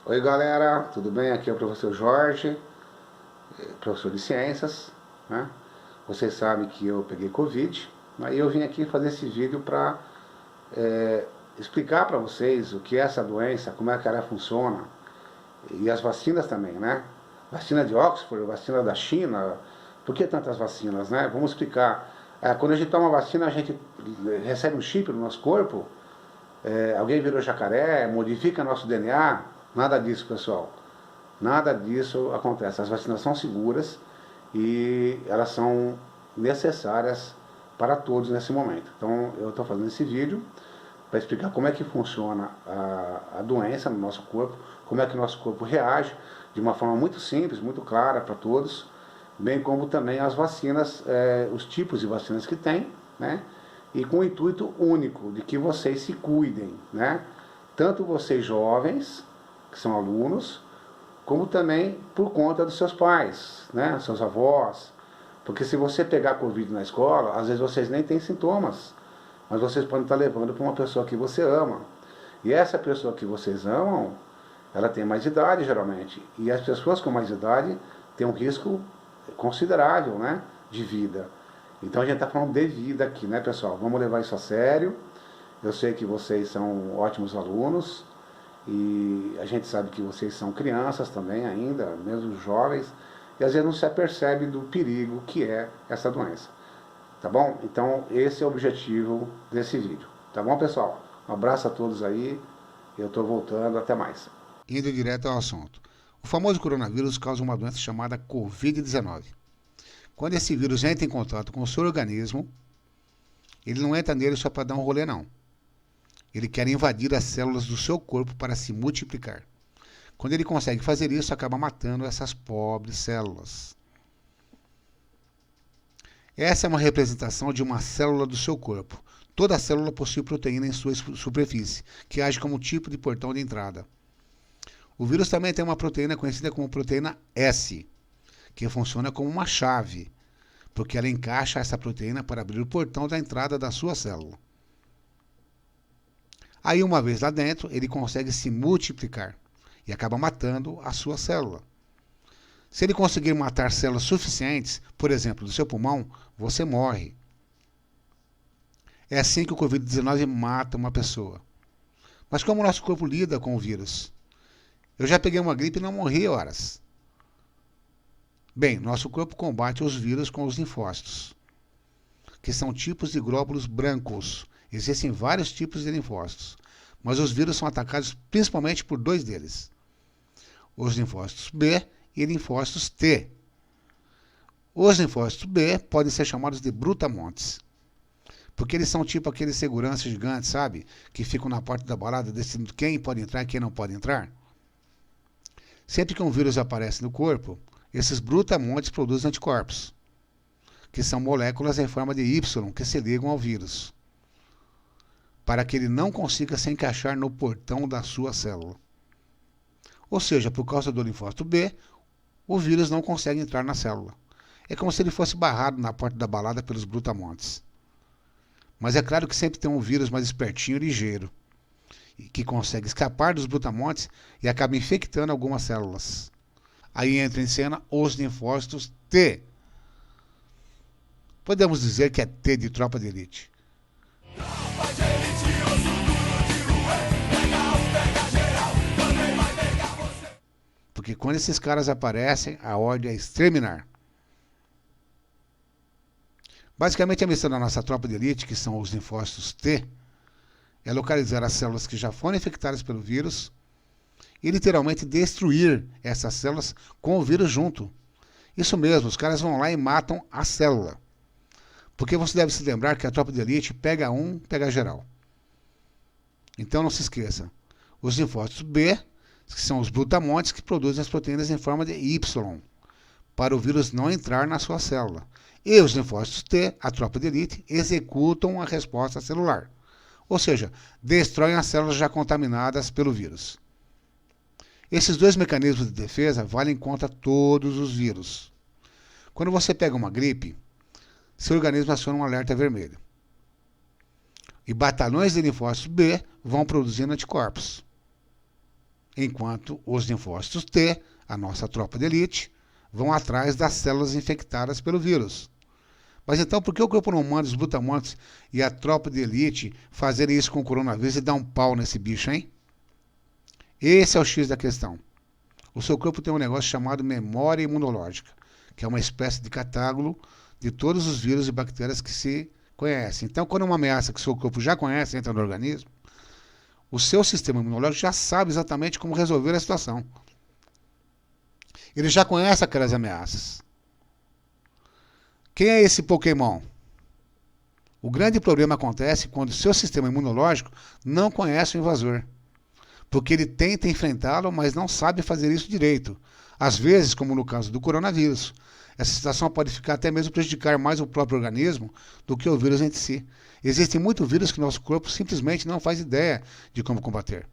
Oi galera, tudo bem? Aqui é o professor Jorge, professor de ciências, né? Vocês sabem que eu peguei Covid, aí eu vim aqui fazer esse vídeo para explicar para vocês o que é essa doença, como é que ela funciona e as vacinas também, né? Vacina de Oxford, vacina da China, por que tantas vacinas, né? Vamos explicar. Quando a gente toma vacina, a gente recebe um chip no nosso corpo, alguém virou jacaré, modifica nosso DNA, nada disso, pessoal. Nada disso acontece. As vacinas são seguras e elas são necessárias para todos nesse momento. Então eu estou fazendo esse vídeo para explicar como é que funciona a doença no nosso corpo, como é que o nosso corpo reage de uma forma muito simples, muito clara para todos, bem como também as vacinas, os tipos de vacinas que tem, né? E com o intuito único de que vocês se cuidem, né? Tanto vocês jovens, que são alunos, como também por conta dos seus pais, né? Seus avós. Porque se você pegar Covid na escola, às vezes vocês nem têm sintomas, mas vocês podem estar levando para uma pessoa que você ama. E essa pessoa que vocês amam, ela tem mais idade geralmente. E as pessoas com mais idade têm um risco considerável, né, de vida. Então a gente está falando de vida aqui, né, pessoal? Vamos levar isso a sério. Eu sei que vocês são ótimos alunos e a gente sabe que vocês são crianças também ainda, mesmo jovens, e às vezes não se apercebe do perigo que é essa doença. Tá bom? Então esse é o objetivo desse vídeo. Tá bom, pessoal? Um abraço a todos aí. Eu estou voltando. Até mais. Indo direto ao assunto. O famoso coronavírus causa uma doença chamada Covid-19. Quando esse vírus entra em contato com o seu organismo, ele não entra nele só para dar um rolê, não. Ele quer invadir as células do seu corpo para se multiplicar. Quando ele consegue fazer isso, acaba matando essas pobres células. Essa é uma representação de uma célula do seu corpo. Toda célula possui proteína em sua superfície, que age como um tipo de portão de entrada. O vírus também tem uma proteína conhecida como proteína S, que funciona como uma chave, porque ela encaixa essa proteína para abrir o portão da entrada da sua célula. Aí, uma vez lá dentro, ele consegue se multiplicar e acaba matando a sua célula. Se ele conseguir matar células suficientes, por exemplo, do seu pulmão, você morre. É assim que o Covid-19 mata uma pessoa. Mas como o nosso corpo lida com o vírus? Eu já peguei uma gripe e não morri horas. Bem, nosso corpo combate os vírus com os linfócitos, que são tipos de glóbulos brancos. Existem vários tipos de linfócitos, mas os vírus são atacados principalmente por dois deles: os linfócitos B e linfócitos T. Os linfócitos B podem ser chamados de brutamontes, porque eles são tipo aqueles seguranças gigantes, sabe? Que ficam na porta da balada decidindo quem pode entrar e quem não pode entrar. Sempre que um vírus aparece no corpo, esses brutamontes produzem anticorpos, que são moléculas em forma de Y que se ligam ao vírus, para que ele não consiga se encaixar no portão da sua célula. Ou seja, por causa do linfócito B, o vírus não consegue entrar na célula. É como se ele fosse barrado na porta da balada pelos brutamontes. Mas é claro que sempre tem um vírus mais espertinho e ligeiro, que consegue escapar dos brutamontes e acaba infectando algumas células. Aí entra em cena os linfócitos T. Podemos dizer que é T de tropa de elite. Porque quando esses caras aparecem, a ordem é exterminar. Basicamente, a missão da nossa tropa de elite, que são os linfócitos T, é localizar as células que já foram infectadas pelo vírus e literalmente destruir essas células com o vírus junto. Isso mesmo, os caras vão lá e matam a célula. Porque você deve se lembrar que a tropa de elite pega um, pega geral. Então não se esqueça, os linfócitos B, que são os brutamontes que produzem as proteínas em forma de Y, para o vírus não entrar na sua célula. E os linfócitos T, a tropa de elite, executam a resposta celular. Ou seja, destroem as células já contaminadas pelo vírus. Esses dois mecanismos de defesa valem contra todos os vírus. Quando você pega uma gripe, seu organismo aciona um alerta vermelho. E batalhões de linfócitos B vão produzindo anticorpos. enquanto os linfócitos T, a nossa tropa de elite, vão atrás das células infectadas pelo vírus. Mas então, por que o corpo não manda os brutamontes e a tropa de elite fazerem isso com o coronavírus e dar um pau nesse bicho, hein? Esse é o X da questão. O seu corpo tem um negócio chamado memória imunológica, que é uma espécie de catálogo de todos os vírus e bactérias que se conhecem. Então, quando uma ameaça que o seu corpo já conhece entra no organismo, o seu sistema imunológico já sabe exatamente como resolver a situação. Ele já conhece aquelas ameaças. Quem é esse Pokémon? O grande problema acontece quando o seu sistema imunológico não conhece o invasor, porque ele tenta enfrentá-lo, mas não sabe fazer isso direito. Às vezes, como no caso do coronavírus, essa situação pode ficar até mesmo prejudicar mais o próprio organismo do que o vírus em si. Existem muitos vírus que nosso corpo simplesmente não faz ideia de como combater.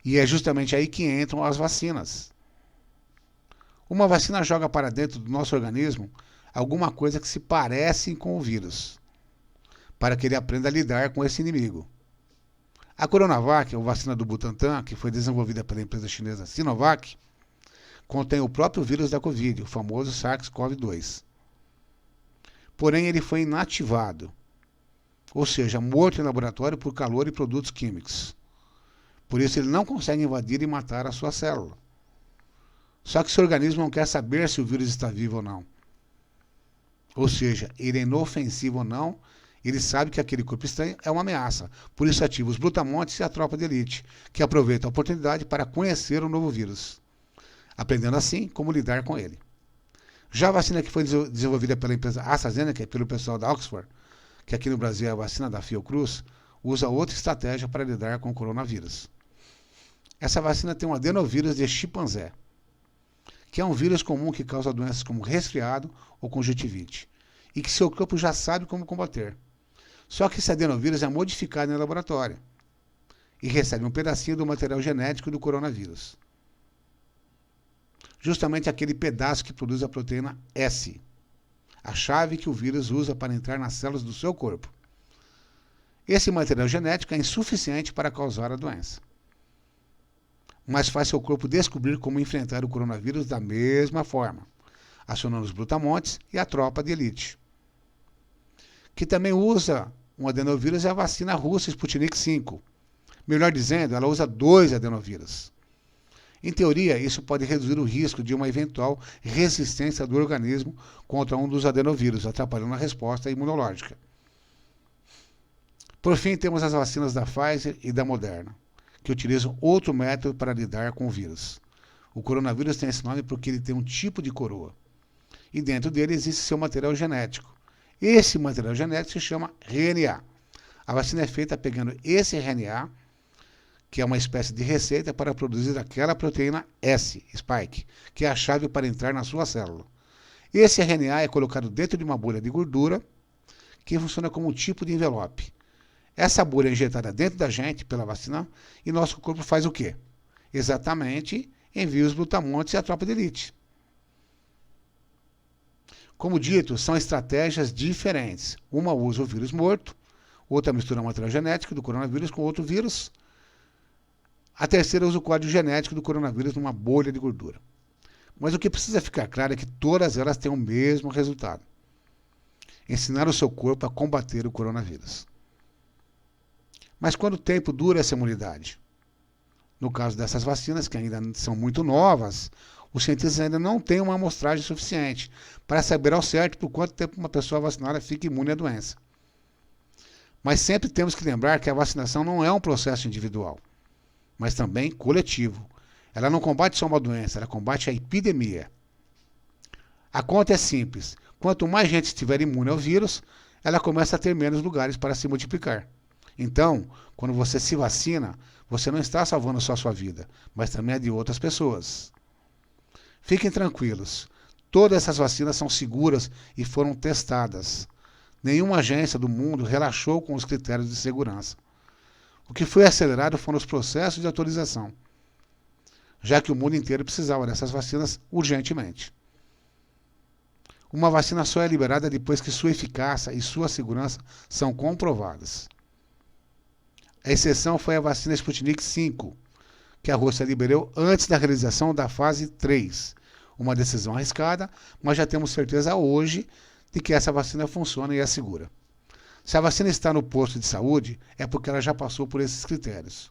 E é justamente aí que entram as vacinas. Uma vacina joga para dentro do nosso organismo alguma coisa que se parece com o vírus, para que ele aprenda a lidar com esse inimigo. A Coronavac, ou vacina do Butantan, que foi desenvolvida pela empresa chinesa Sinovac, contém o próprio vírus da Covid, o famoso SARS-CoV-2. Porém, ele foi inativado, ou seja, morto em laboratório por calor e produtos químicos. Por isso, ele não consegue invadir e matar a sua célula. Só que seu organismo não quer saber se o vírus está vivo ou não. Ou seja, ele é inofensivo ou não, ele sabe que aquele corpo estranho é uma ameaça. Por isso ativa os brutamontes e a tropa de elite, que aproveita a oportunidade para conhecer o novo vírus, aprendendo assim como lidar com ele. Já a vacina que foi desenvolvida pela empresa AstraZeneca e pelo pessoal da Oxford, que aqui no Brasil é a vacina da Fiocruz, usa outra estratégia para lidar com o coronavírus. Essa vacina tem um adenovírus de chimpanzé, que é um vírus comum que causa doenças como resfriado ou conjuntivite, e que seu corpo já sabe como combater. Só que esse adenovírus é modificado em laboratório e recebe um pedacinho do material genético do coronavírus. Justamente aquele pedaço que produz a proteína S, a chave que o vírus usa para entrar nas células do seu corpo. Esse material genético é insuficiente para causar a doença, mas faz seu corpo descobrir como enfrentar o coronavírus da mesma forma, acionando os brutamontes e a tropa de elite. Que também usa um adenovírus é a vacina russa Sputnik V. Melhor dizendo, ela usa 2 adenovírus. Em teoria, isso pode reduzir o risco de uma eventual resistência do organismo contra um dos adenovírus, atrapalhando a resposta imunológica. Por fim, temos as vacinas da Pfizer e da Moderna, que utilizam outro método para lidar com o vírus. O coronavírus tem esse nome porque ele tem um tipo de coroa, e dentro dele existe seu material genético. Esse material genético se chama RNA. A vacina é feita pegando esse RNA, que é uma espécie de receita para produzir aquela proteína S, spike, que é a chave para entrar na sua célula. Esse RNA é colocado dentro de uma bolha de gordura, que funciona como um tipo de envelope. Essa bolha é injetada dentro da gente pela vacina e nosso corpo faz o quê? Exatamente, envia os brutamontes e a tropa de elite. Como dito, são estratégias diferentes. Uma usa o vírus morto, outra mistura o material genético do coronavírus com outro vírus. A terceira usa o código genético do coronavírus numa bolha de gordura. Mas o que precisa ficar claro é que todas elas têm o mesmo resultado: ensinar o seu corpo a combater o coronavírus. Mas quanto tempo dura essa imunidade? No caso dessas vacinas, que ainda são muito novas, os cientistas ainda não têm uma amostragem suficiente para saber ao certo por quanto tempo uma pessoa vacinada fica imune à doença. Mas sempre temos que lembrar que a vacinação não é um processo individual, mas também coletivo. Ela não combate só uma doença, ela combate a epidemia. A conta é simples: quanto mais gente estiver imune ao vírus, ela começa a ter menos lugares para se multiplicar. Então, quando você se vacina, você não está salvando só a sua vida, mas também a de outras pessoas. Fiquem tranquilos, todas essas vacinas são seguras e foram testadas. Nenhuma agência do mundo relaxou com os critérios de segurança. O que foi acelerado foram os processos de autorização, já que o mundo inteiro precisava dessas vacinas urgentemente. Uma vacina só é liberada depois que sua eficácia e sua segurança são comprovadas. A exceção foi a vacina Sputnik V, que a Rússia liberou antes da realização da fase 3. Uma decisão arriscada, mas já temos certeza hoje de que essa vacina funciona e é segura. Se a vacina está no posto de saúde, é porque ela já passou por esses critérios.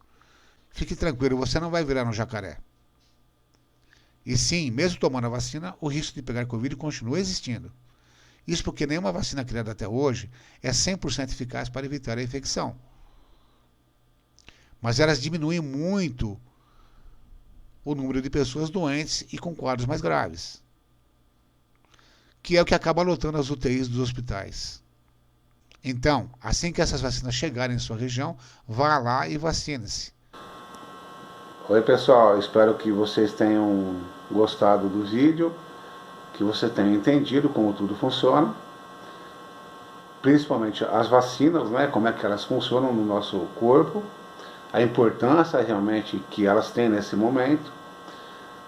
Fique tranquilo, você não vai virar um jacaré. E sim, mesmo tomando a vacina, o risco de pegar Covid continua existindo. Isso porque nenhuma vacina criada até hoje é 100% eficaz para evitar a infecção. Mas elas diminuem muito o número de pessoas doentes e com quadros mais graves, que é o que acaba lotando as UTIs dos hospitais. Então, assim que essas vacinas chegarem em sua região, vá lá e vacine-se. Oi pessoal, espero que vocês tenham gostado do vídeo, que você tenha entendido como tudo funciona, principalmente as vacinas, né, como é que elas funcionam no nosso corpo, a importância realmente que elas têm nesse momento,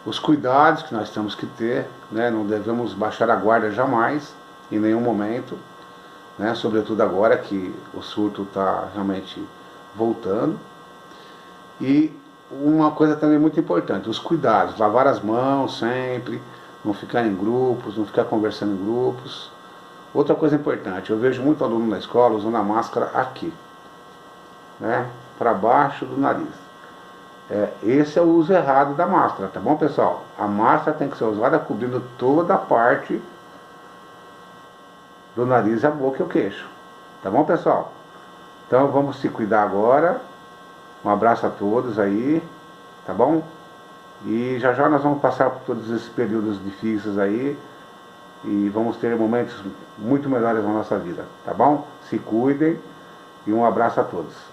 os cuidados que nós temos que ter, né, não devemos baixar a guarda jamais, em nenhum momento, né, sobretudo agora que o surto está realmente voltando. E uma coisa também muito importante, os cuidados, lavar as mãos sempre, não ficar em grupos, não ficar conversando em grupos. Outra coisa importante, eu vejo muito aluno na escola usando a máscara aqui, né, para baixo do nariz. Esse é o uso errado da máscara, tá bom pessoal? A máscara tem que ser usada cobrindo toda a parte do nariz, a boca e o queixo, tá bom pessoal? Então vamos se cuidar agora. Um abraço a todos aí, tá bom? E já já nós vamos passar por todos esses períodos difíceis aí e vamos ter momentos muito melhores na nossa vida, tá bom? Se cuidem e um abraço a todos.